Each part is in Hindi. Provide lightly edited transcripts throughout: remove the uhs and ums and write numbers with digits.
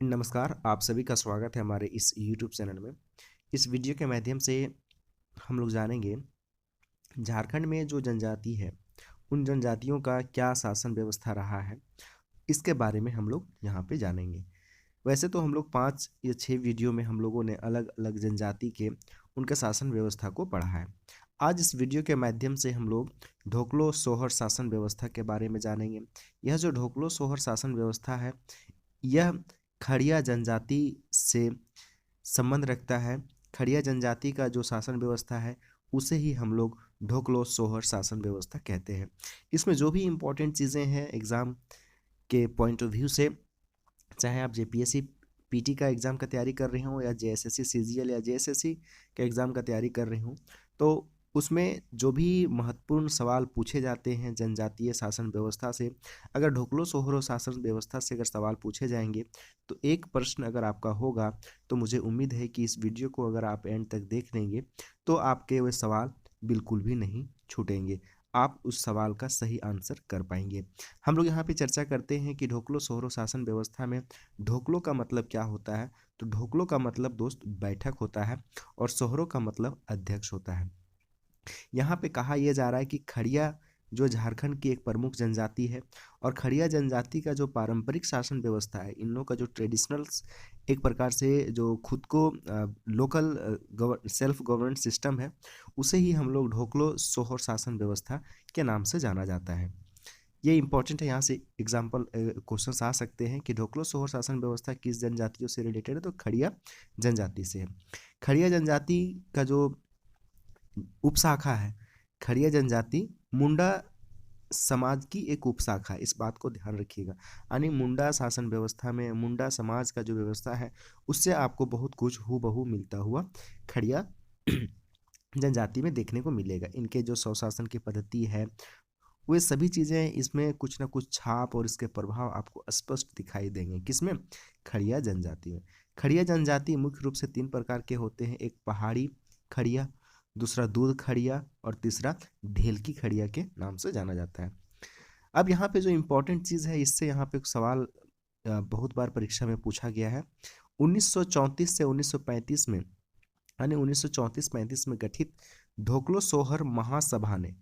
नमस्कार, आप सभी का स्वागत है हमारे इस यूट्यूब चैनल में। इस वीडियो के माध्यम से हम लोग जानेंगे झारखंड में जो जनजाति है, उन जनजातियों का क्या शासन व्यवस्था रहा है, इसके बारे में हम लोग यहाँ पे जानेंगे। वैसे तो हम लोग 5 या 6 वीडियो में हम लोगों ने अलग-अलग जनजाति के उनके शासन व्यवस्था को पढ़ा है। आज इस वीडियो के माध्यम से हम लोग ढोकलो सोहर शासन व्यवस्था के बारे में जानेंगे। यह जो ढोकलो सोहर शासन व्यवस्था है, यह खड़िया जनजाति से संबंध रखता है। खड़िया जनजाति का जो शासन व्यवस्था है, उसे ही हम लोग ढोकलो सोहर शासन व्यवस्था कहते हैं। इसमें जो भी इम्पोर्टेंट चीज़ें हैं एग्ज़ाम के पॉइंट ऑफ व्यू से, चाहे आप जेपीएससी पीटी का एग्ज़ाम का तैयारी कर रहे हों या जेएसएससी सीजीएल या जेएसएससी के एग्ज़ाम का तैयारी कर रहे हों, तो उसमें जो भी महत्वपूर्ण सवाल पूछे जाते हैं जनजातीय शासन व्यवस्था से, अगर ढोकलो सोहरो शासन व्यवस्था से अगर सवाल पूछे जाएंगे तो एक प्रश्न अगर आपका होगा, तो मुझे उम्मीद है कि इस वीडियो को अगर आप एंड तक देख लेंगे तो आपके वे सवाल बिल्कुल भी नहीं छूटेंगे। आप उस सवाल का सही आंसर कर पाएंगे। हम लोग यहाँ पे चर्चा करते हैं कि ढोकलो सोहरो शासन व्यवस्था में ढोकलो का मतलब क्या होता है। तो ढोकलो का मतलब दोस्त बैठक होता है और सोहरो का मतलब अध्यक्ष होता है। यहाँ पे कहा यह जा रहा है कि खड़िया जो झारखंड की एक प्रमुख जनजाति है और खड़िया जनजाति का जो पारंपरिक शासन व्यवस्था है, इन लोगों का जो ट्रेडिशनल एक प्रकार से जो खुद को लोकल सेल्फ गवर्नमेंट सिस्टम है, उसे ही हम लोग ढोकलो सोहर शासन व्यवस्था के नाम से जाना जाता है। ये इंपॉर्टेंट है, यहाँ से एग्जाम्पल क्वेश्चन आ सकते हैं कि ढोकलो सोहर शासन व्यवस्था किस जनजातियों से रिलेटेड है, तो खड़िया जनजाति से है। खड़िया जनजाति का जो उपशाखा है, खड़िया जनजाति मुंडा समाज की एक उपशाखा है, इस बात को ध्यान रखिएगा। यानी मुंडा शासन व्यवस्था में मुंडा समाज का जो व्यवस्था है, उससे आपको बहुत कुछ हूबहू मिलता हुआ खड़िया जनजाति में देखने को मिलेगा। इनके जो स्वशासन की पद्धति है, वे सभी चीज़ें इसमें कुछ ना कुछ छाप और इसके प्रभाव आपको स्पष्ट दिखाई देंगे। किसमें? खड़िया जनजाति में। खड़िया जनजाति मुख्य रूप से 3 प्रकार के होते हैं। एक पहाड़ी खड़िया, दूसरा दूध खड़िया और तीसरा ढेलकी खड़िया के नाम से जाना जाता है। अब यहाँ पे जो इम्पोर्टेंट चीज़ है, इससे यहाँ पे एक सवाल बहुत बार परीक्षा में पूछा गया है। 1934 से 1935 में, यानी 1934-35 में गठित ढोकलो सोहर महासभा ने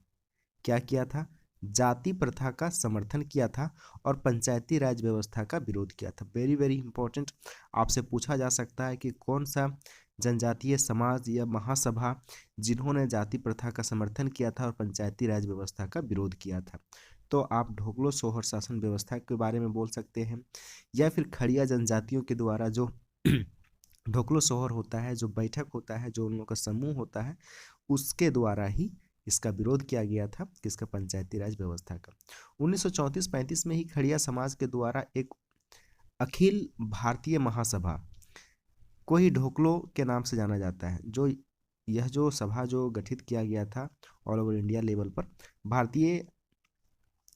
क्या किया था? जाति प्रथा का समर्थन किया था और पंचायती राज व्यवस्था का विरोध किया था। वेरी वेरी इंपॉर्टेंट, आपसे पूछा जा सकता है कि कौन सा जनजातीय समाज या महासभा जिन्होंने जाति प्रथा का समर्थन किया था और पंचायती राज व्यवस्था का विरोध किया था। तो आप ढोकलो सोहर शासन व्यवस्था के बारे में बोल सकते हैं, या फिर खड़िया जनजातियों के द्वारा जो ढोकलो सोहर होता है, जो बैठक होता है, जो उन लोगों का समूह होता है, उसके द्वारा ही इसका विरोध किया गया था, किसका? पंचायती राज व्यवस्था का। 1934-35 में ही खड़िया समाज के द्वारा एक अखिल भारतीय महासभा को ही ढोकलो के नाम से जाना जाता है। जो यह जो सभा जो गठित किया गया था ऑल ओवर इंडिया लेवल पर,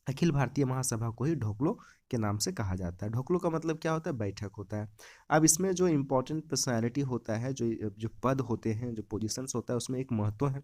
अखिल भारतीय महासभा को ही ढोकलो के नाम से कहा जाता है। ढोकलो का मतलब क्या होता है? बैठक होता है। अब इसमें जो इम्पोर्टेंट पर्सनैलिटी होता है, जो जो पद होते हैं, जो पोजीशंस होता है, उसमें एक महत्व है।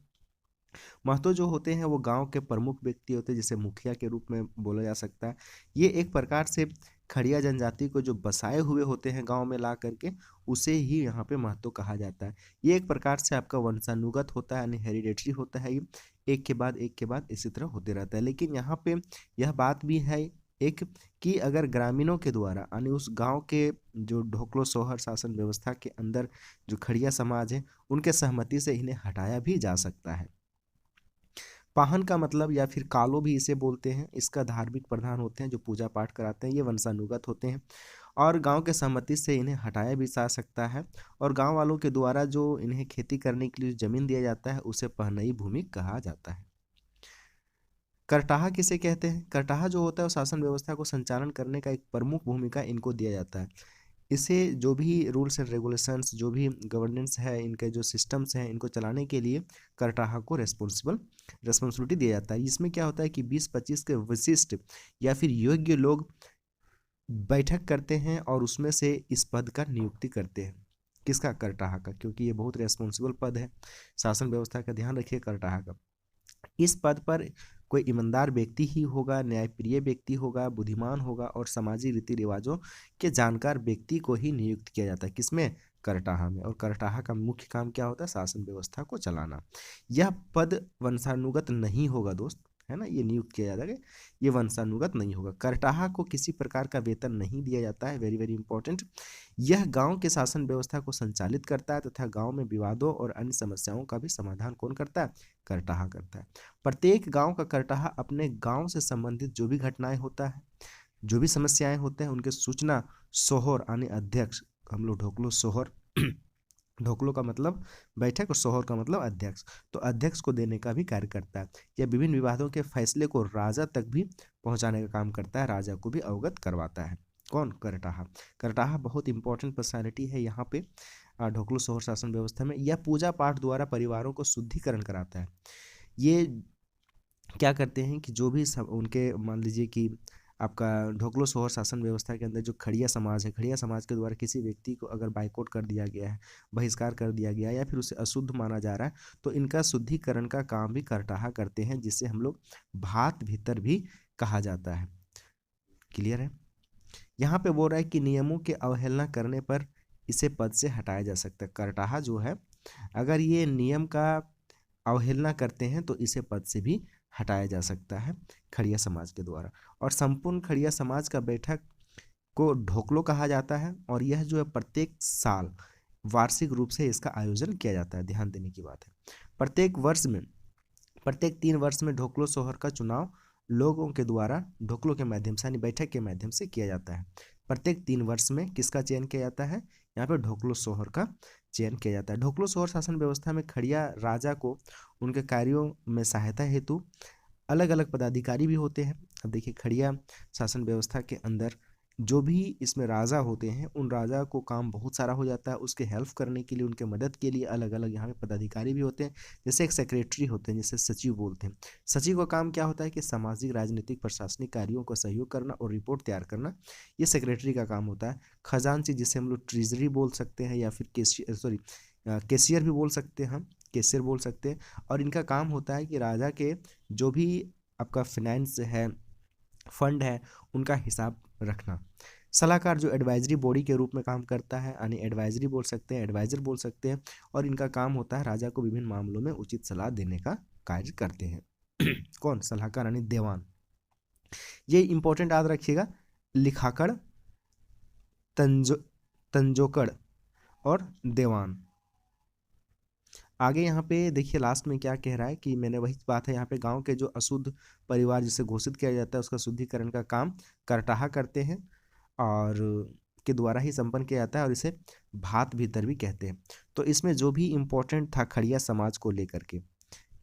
महतो जो होते हैं वो गांव के प्रमुख व्यक्ति होते हैं, जिसे मुखिया के रूप में बोला जा सकता है। ये एक प्रकार से खड़िया जनजाति को जो बसाए हुए होते हैं गांव में ला करके, उसे ही यहाँ पे महतो कहा जाता है। ये एक प्रकार से आपका वंशानुगत होता है, यानी हेरिडेटरी होता है। ये एक के बाद एक के बाद इसी तरह होते रहता है। लेकिन यहाँ पे यह बात भी है एक, कि अगर ग्रामीणों के द्वारा, यानी उस गांव के जो ढोकलो सोहर शासन व्यवस्था के अंदर जो खड़िया समाज है, उनके सहमति से इन्हें हटाया भी जा सकता है। पाहन का मतलब, या फिर कालो भी इसे बोलते हैं, इसका धार्मिक प्रधान होते हैं जो पूजा पाठ कराते हैं। ये वंशानुगत होते हैं और गांव के सहमति से इन्हें हटाया भी जा सकता है। और गांव वालों के द्वारा जो इन्हें खेती करने के लिए ज़मीन दिया जाता है, उसे पहनई भूमि कहा जाता है। करटाहा किसे कहते हैं? करटाहा जो होता है वो शासन व्यवस्था को संचालन करने का एक प्रमुख भूमिका इनको दिया जाता है। इसे जो भी रूल्स एंड रेगुलेशंस, जो भी गवर्नेंस है, इनके जो सिस्टम्स हैं, इनको चलाने के लिए करटाहा को रिस्पॉन्सिबिलिटी दिया जाता है। इसमें क्या होता है कि 20-25 के विशिष्ट या फिर योग्य लोग बैठक करते हैं और उसमें से इस पद का नियुक्ति करते हैं। किसका? करटाहा का, क्योंकि ये बहुत रेस्पॉन्सिबल पद है। शासन व्यवस्था का ध्यान रखिए करटाहा का। इस पद पर कोई ईमानदार व्यक्ति ही होगा, न्यायप्रिय व्यक्ति होगा, बुद्धिमान होगा और सामाजिक रीति रिवाजों के जानकार व्यक्ति को ही नियुक्त किया जाता है। किसमें? करटाहा में। और करटाहा का मुख्य काम क्या होता है? शासन व्यवस्था को चलाना। यह पद वंशानुगत नहीं होगा दोस्त, है ना, ये नियुक्त किया जाता है, ये वंशानुगत नहीं होगा। करटाहा को किसी प्रकार का वेतन नहीं दिया जाता है, वेरी वेरी इंपॉर्टेंट। यह गांव के शासन व्यवस्था को संचालित करता है तथा गांव में विवादों और अन्य समस्याओं का भी समाधान कौन करता है? करटाहा करता है। प्रत्येक गांव का करटाहा अपने गांव से संबंधित जो भी घटनाएं होता है, जो भी समस्याएं होते हैं, उनके सूचना सोहर यानी अध्यक्ष, हम लोग ढोकलो सोहर ढोकलो का मतलब बैठक और सोहर का मतलब अध्यक्ष, तो अध्यक्ष को देने का भी कार्य करता है। यह विभिन्न विवादों के फैसले को राजा तक भी पहुंचाने का काम करता है, राजा को भी अवगत करवाता है। कौन? करटाहा। करटाहा बहुत इंपॉर्टेंट पर्सनालिटी है यहाँ पे ढोकलो सोहर शासन व्यवस्था में। यह पूजा पाठ द्वारा परिवारों को शुद्धिकरण कराता है। ये क्या करते हैं कि जो भी उनके, मान लीजिए कि आपका ढोकलो सोहर शासन व्यवस्था के अंदर जो खड़िया समाज है, खड़िया समाज के द्वारा किसी व्यक्ति को अगर बाइकआउट कर दिया गया है, बहिष्कार कर दिया गया है या फिर उसे अशुद्ध माना जा रहा है, तो इनका शुद्धिकरण का काम भी करटाहा करते हैं, जिसे हम लोग भात भीतर भी कहा जाता है। क्लियर है? यहाँ पे बोल रहा है कि नियमों के अवहेलना करने पर इसे पद से हटाया जा सकता है। करटाहा जो है, अगर ये नियम का अवहेलना करते हैं तो इसे पद से भी हटाया जा सकता है खड़िया समाज के द्वारा। और संपूर्ण खड़िया समाज का बैठक को ढोकलो कहा जाता है और यह जो है प्रत्येक साल वार्षिक रूप से इसका आयोजन किया जाता है। ध्यान देने की बात है, प्रत्येक वर्ष में, प्रत्येक 3 वर्ष में ढोकलो सोहर का चुनाव लोगों के द्वारा ढोकलो के माध्यम से यानी बैठक के माध्यम से किया जाता है। प्रत्येक 3 वर्ष में किसका चयन किया जाता है? यहाँ पे ढोकलो सोहर का चयन किया जाता है। ढोकलो सोहर शासन व्यवस्था में खड़िया राजा को उनके कार्यों में सहायता हेतु अलग अलग पदाधिकारी भी होते हैं। अब देखिए, खड़िया शासन व्यवस्था के अंदर जो भी इसमें राजा होते हैं, उन राजा को काम बहुत सारा हो जाता है, उसके हेल्प करने के लिए, उनके मदद के लिए अलग अलग यहाँ पे पदाधिकारी भी होते हैं। जैसे एक सेक्रेटरी होते हैं, जिसे सचिव बोलते हैं। सचिव का काम क्या होता है कि सामाजिक, राजनीतिक, प्रशासनिक कार्यों को सहयोग करना और रिपोर्ट तैयार करना, ये सेक्रेटरी का काम होता है। खजांची, जिसे हम लोग ट्रेजरी बोल सकते हैं या फिर कैशियर भी बोल सकते हैं, हम कैशियर बोल सकते हैं। और इनका काम होता है कि राजा के जो भी आपका फाइनेंस है, फंड है, उनका हिसाब रखना। सलाहकार जो एडवाइजरी बॉडी के रूप में काम करता है, यानी एडवाइजरी बोल सकते हैं, एडवाइजर बोल सकते हैं। और इनका काम होता है राजा को विभिन्न मामलों में उचित सलाह देने का कार्य करते हैं। कौन? सलाहकार यानी देवान। ये इंपॉर्टेंट याद रखिएगा, लिखाकड़, तंजोकड़ और देवान। आगे यहाँ पे देखिए लास्ट में क्या कह रहा है कि मैंने वही बात है, यहाँ पे गांव के जो अशुद्ध परिवार जिसे घोषित किया जाता है, उसका शुद्धिकरण का काम करटाहा करते हैं और के द्वारा ही संपन्न किया जाता है, और इसे भात भीतर भी कहते हैं। तो इसमें जो भी इम्पोर्टेंट था खड़िया समाज को लेकर के,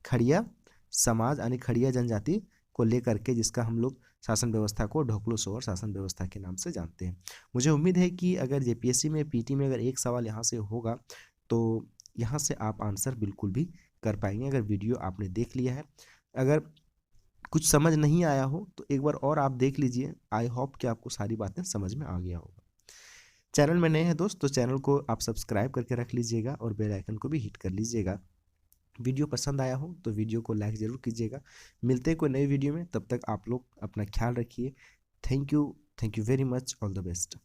खड़िया समाज यानी खड़िया जनजाति को लेकर के, जिसका हम लोग शासन व्यवस्था को ढोकलो सोहर शासन व्यवस्था के नाम से जानते हैं। मुझे उम्मीद है कि अगर जेपीएससी में, पीटी में अगर एक सवाल यहाँ से होगा तो यहाँ से आप आंसर बिल्कुल भी कर पाएंगे, अगर वीडियो आपने देख लिया है। अगर कुछ समझ नहीं आया हो तो एक बार और आप देख लीजिए, आई होप कि आपको सारी बातें समझ में आ गया होगा। चैनल में नए हैं दोस्त तो चैनल को आप सब्सक्राइब करके रख लीजिएगा और बेल आइकन को भी हिट कर लीजिएगा। वीडियो पसंद आया हो तो वीडियो को लाइक ज़रूर कीजिएगा। मिलते हैं कोई नई वीडियो में, तब तक आप लोग अपना ख्याल रखिए। Thank you very much, all the best.